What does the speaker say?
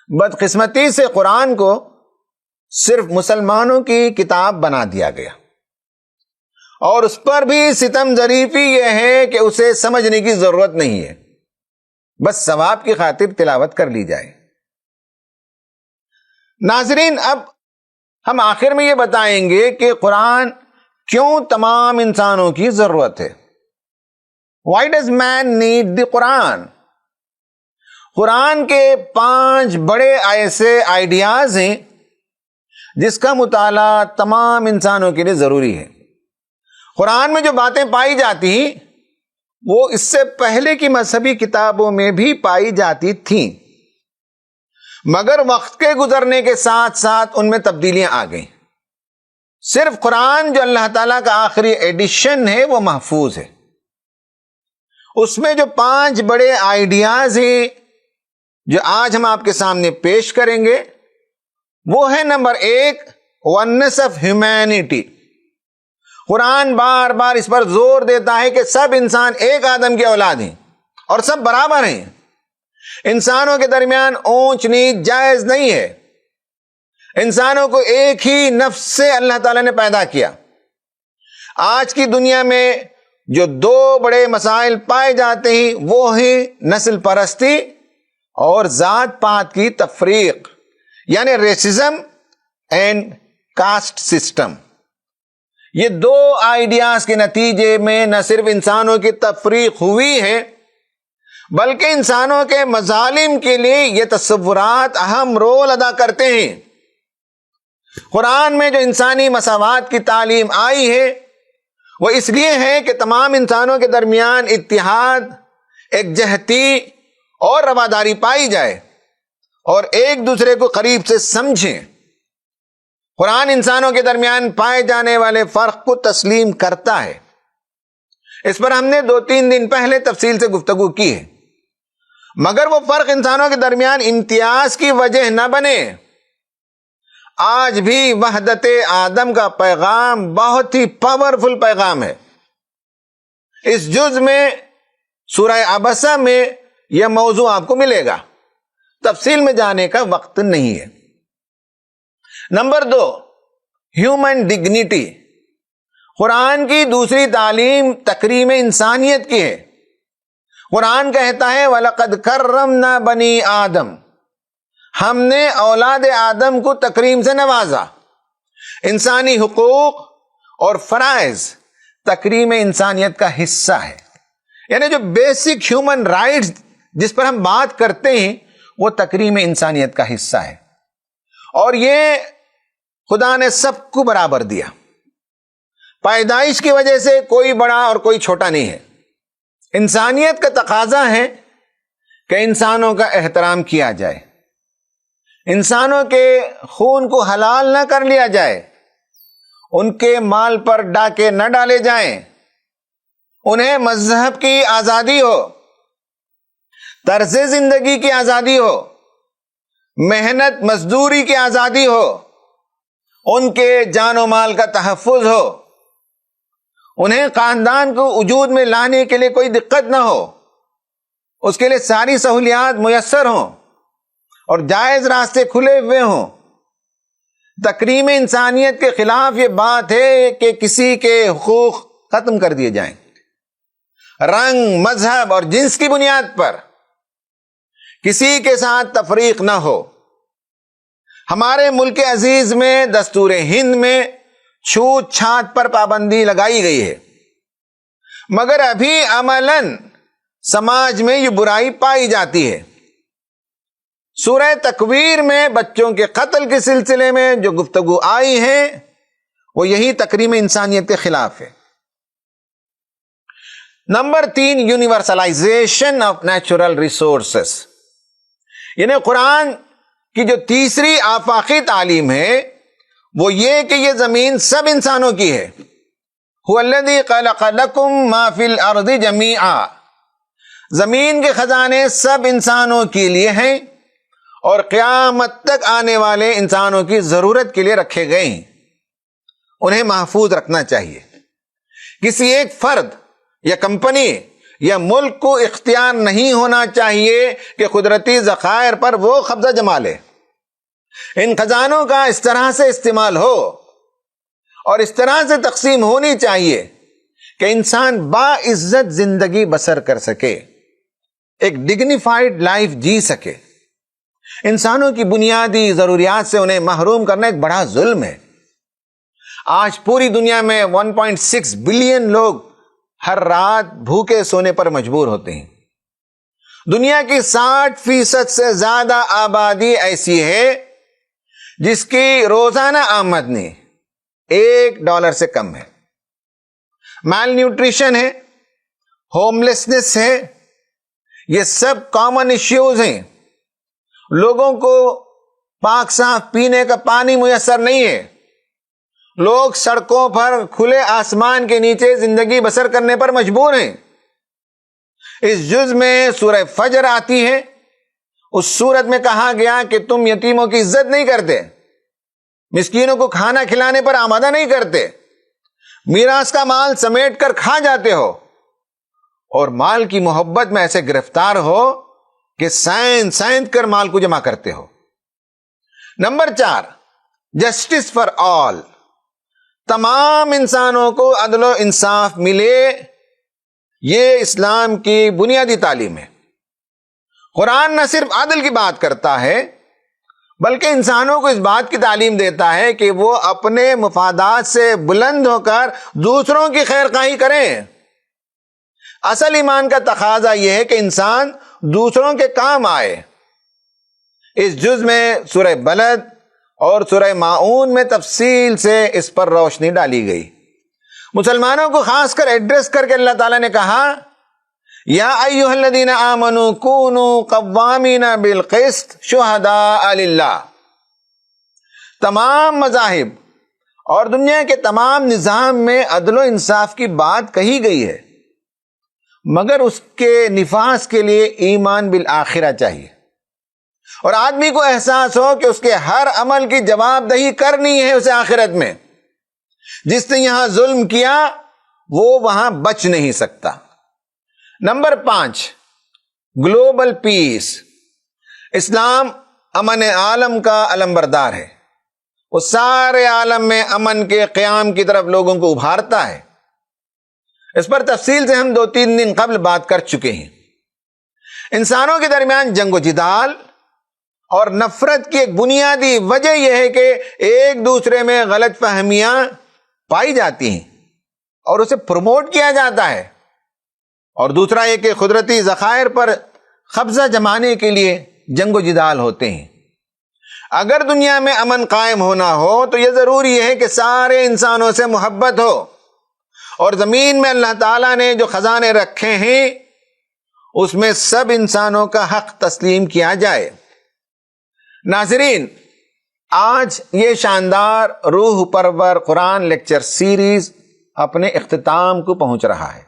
بدقسمتی سے قرآن کو صرف مسلمانوں کی کتاب بنا دیا گیا، اور اس پر بھی ستم ظریفی یہ ہے کہ اسے سمجھنے کی ضرورت نہیں ہے، بس ثواب کی خاطر تلاوت کر لی جائے۔ ناظرین، اب ہم آخر میں یہ بتائیں گے کہ قرآن کیوں تمام انسانوں کی ضرورت ہے۔ Why does man need the قرآن؟ قرآن کے 5 بڑے ایسے آئیڈیاز ہیں جس کا مطالعہ تمام انسانوں کے لیے ضروری ہے۔ قرآن میں جو باتیں پائی جاتی ہیں وہ اس سے پہلے کی مذہبی کتابوں میں بھی پائی جاتی تھیں، مگر وقت کے گزرنے کے ساتھ ساتھ ان میں تبدیلیاں آ گئیں۔ صرف قرآن جو اللہ تعالیٰ کا آخری ایڈیشن ہے وہ محفوظ ہے۔ اس میں جو 5 بڑے آئیڈیاز ہیں جو آج ہم آپ کے سامنے پیش کریں گے وہ ہے نمبر 1، ونس آف ہیومینٹی۔ قرآن بار بار اس پر زور دیتا ہے کہ سب انسان ایک آدم کی اولاد ہیں اور سب برابر ہیں، انسانوں کے درمیان اونچ نیچ جائز نہیں ہے، انسانوں کو ایک ہی نفس سے اللہ تعالیٰ نے پیدا کیا۔ آج کی دنیا میں جو 2 بڑے مسائل پائے جاتے ہیں وہ ہیں نسل پرستی اور ذات پات کی تفریق، یعنی ریسزم اینڈ کاسٹ سسٹم۔ یہ 2 آئیڈیاز کے نتیجے میں نہ صرف انسانوں کی تفریق ہوئی ہے بلکہ انسانوں کے مظالم کے لیے یہ تصورات اہم رول ادا کرتے ہیں۔ قرآن میں جو انسانی مساوات کی تعلیم آئی ہے وہ اس لیے ہے کہ تمام انسانوں کے درمیان اتحاد، یکجہتی اور رواداری پائی جائے اور ایک دوسرے کو قریب سے سمجھیں۔ قرآن انسانوں کے درمیان پائے جانے والے فرق کو تسلیم کرتا ہے۔ اس پر ہم نے 2-3 دن پہلے تفصیل سے گفتگو کی ہے، مگر وہ فرق انسانوں کے درمیان امتیاز کی وجہ نہ بنے۔ آج بھی وحدت آدم کا پیغام بہت ہی پاورفل پیغام ہے۔ اس جز میں سورہ عبسہ میں یہ موضوع آپ کو ملے گا، تفصیل میں جانے کا وقت نہیں ہے۔ Number 2، human dignity. قرآن کی دوسری تعلیم تکریم انسانیت کی ہے۔ قرآن کہتا ہے وَلَقَدْ كَرَّمْنَا بَنِي آدم، ہم نے اولاد آدم کو تکریم سے نوازا۔ انسانی حقوق اور فرائض تکریم انسانیت کا حصہ ہے، یعنی جو بیسک ہیومن رائٹس جس پر ہم بات کرتے ہیں وہ تکریم انسانیت کا حصہ ہے، اور یہ خدا نے سب کو برابر دیا۔ پیدائش کی وجہ سے کوئی بڑا اور کوئی چھوٹا نہیں ہے۔ انسانیت کا تقاضا ہے کہ انسانوں کا احترام کیا جائے، انسانوں کے خون کو حلال نہ کر لیا جائے، ان کے مال پر ڈاکے نہ ڈالے جائیں، انہیں مذہب کی آزادی ہو، طرز زندگی کی آزادی ہو، محنت مزدوری کی آزادی ہو، ان کے جان و مال کا تحفظ ہو، انہیں خاندان کو وجود میں لانے کے لیے کوئی دقت نہ ہو، اس کے لیے ساری سہولیات میسر ہوں اور جائز راستے کھلے ہوئے ہوں۔ تکریم انسانیت کے خلاف یہ بات ہے کہ کسی کے حقوق ختم کر دیے جائیں، رنگ، مذہب اور جنس کی بنیاد پر کسی کے ساتھ تفریق نہ ہو۔ ہمارے ملک عزیز میں دستور ہند میں چھوت چھات پر پابندی لگائی گئی ہے، مگر ابھی عملاً سماج میں یہ برائی پائی جاتی ہے۔ سورہ تکویر میں بچوں کے قتل کے سلسلے میں جو گفتگو آئی ہے وہ یہی تکریم انسانیت کے خلاف ہے۔ نمبر 3، یونیورسلائزیشن آف نیچرل ریسورسز، یعنی قرآن کی جو تیسری آفاقی تعلیم ہے وہ یہ کہ یہ زمین سب انسانوں کی ہے۔ هو الذی خلق لکم ما فی الارض جمیعا، زمین کے خزانے سب انسانوں کے لیے ہیں اور قیامت تک آنے والے انسانوں کی ضرورت کے لیے رکھے گئے ہیں، انہیں محفوظ رکھنا چاہیے۔ کسی ایک فرد یا کمپنی یا ملک کو اختیار نہیں ہونا چاہیے کہ قدرتی ذخائر پر وہ قبضہ جما لے۔ ان خزانوں کا اس طرح سے استعمال ہو اور اس طرح سے تقسیم ہونی چاہیے کہ انسان باعزت زندگی بسر کر سکے، ایک ڈگنیفائڈ لائف جی سکے۔ انسانوں کی بنیادی ضروریات سے انہیں محروم کرنا ایک بڑا ظلم ہے۔ آج پوری دنیا میں 1.6 بلین لوگ ہر رات بھوکے سونے پر مجبور ہوتے ہیں۔ دنیا کی 60% سے زیادہ آبادی ایسی ہے جس کی روزانہ آمدنی $1 سے کم ہے۔ مال نیوٹریشن ہے، ہوم لیسنس ہے، یہ سب کامن ایشوز ہیں۔ لوگوں کو پاک صاف پینے کا پانی میسر نہیں ہے۔ لوگ سڑکوں پر کھلے آسمان کے نیچے زندگی بسر کرنے پر مجبور ہیں۔ اس جز میں سورہ فجر آتی ہے۔ اس سورت میں کہا گیا کہ تم یتیموں کی عزت نہیں کرتے، مسکینوں کو کھانا کھلانے پر آمادہ نہیں کرتے، میراث کا مال سمیٹ کر کھا جاتے ہو، اور مال کی محبت میں ایسے گرفتار ہو کہ سیند کر مال کو جمع کرتے ہو۔ نمبر 4، جسٹس فار آل، تمام انسانوں کو عدل و انصاف ملے، یہ اسلام کی بنیادی تعلیم ہے۔ قرآن نہ صرف عدل کی بات کرتا ہے بلکہ انسانوں کو اس بات کی تعلیم دیتا ہے کہ وہ اپنے مفادات سے بلند ہو کر دوسروں کی خیر خواہی کریں۔ اصل ایمان کا تقاضا یہ ہے کہ انسان دوسروں کے کام آئے۔ اس جز میں سورہ بلد اور سورہ ماعون میں تفصیل سے اس پر روشنی ڈالی گئی۔ مسلمانوں کو خاص کر ایڈریس کر کے اللہ تعالیٰ نے کہا، یا ایھا الذین آمنوا کونوا قوامین بالقسط شہداء للہ۔ تمام مذاہب اور دنیا کے تمام نظام میں عدل و انصاف کی بات کہی گئی ہے، مگر اس کے نفاذ کے لیے ایمان بالآخرہ چاہیے، اور آدمی کو احساس ہو کہ اس کے ہر عمل کی جواب دہی کرنی ہے اسے آخرت میں۔ جس نے یہاں ظلم کیا وہ وہاں بچ نہیں سکتا۔ Number 5، global peace. اسلام امن عالم کا علمبردار ہے، وہ سارے عالم میں امن کے قیام کی طرف لوگوں کو ابھارتا ہے۔ اس پر تفصیل سے ہم 2-3 دن قبل بات کر چکے ہیں۔ انسانوں کے درمیان جنگ و جدال اور نفرت کی ایک بنیادی وجہ یہ ہے کہ ایک دوسرے میں غلط فہمیاں پائی جاتی ہیں اور اسے پروموٹ کیا جاتا ہے، اور دوسرا یہ کہ قدرتی ذخائر پر قبضہ جمانے کے لیے جنگ و جدال ہوتے ہیں۔ اگر دنیا میں امن قائم ہونا ہو تو یہ ضروری ہے کہ سارے انسانوں سے محبت ہو، اور زمین میں اللہ تعالیٰ نے جو خزانے رکھے ہیں اس میں سب انسانوں کا حق تسلیم کیا جائے۔ ناظرین، آج یہ شاندار روح پرور قرآن لیکچر سیریز اپنے اختتام کو پہنچ رہا ہے۔